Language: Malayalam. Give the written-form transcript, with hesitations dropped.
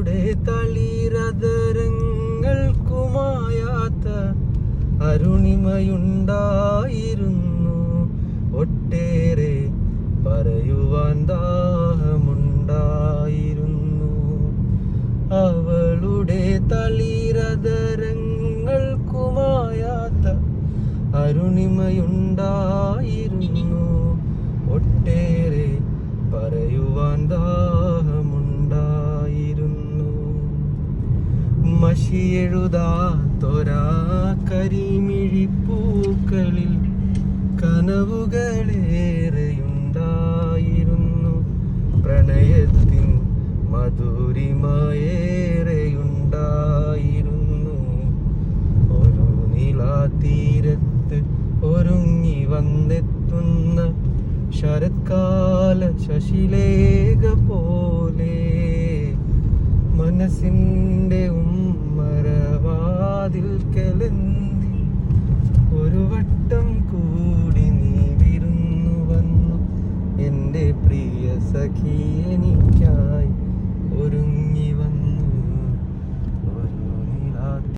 അവളുടെ തളിരതരങ്ങൾക്കുമായാത്ത അരുണിമയുണ്ടായിരുന്നു. ഒട്ടേറെ പറയുവാൻ ദാഹമുണ്ടായിരുന്നു. അവളുടെ തളിരതരങ്ങൾക്കുമായാത്ത അരുണിമയുണ്ടായിരുന്നു. ഒട്ടേറെ പറയുവാൻ ദാഹമുണ്ടായിരുന്നു. മഷിയെഴുതാത്തൊരാ കരിമിഴിപ്പൂക്കളിൽ കനവുകളെ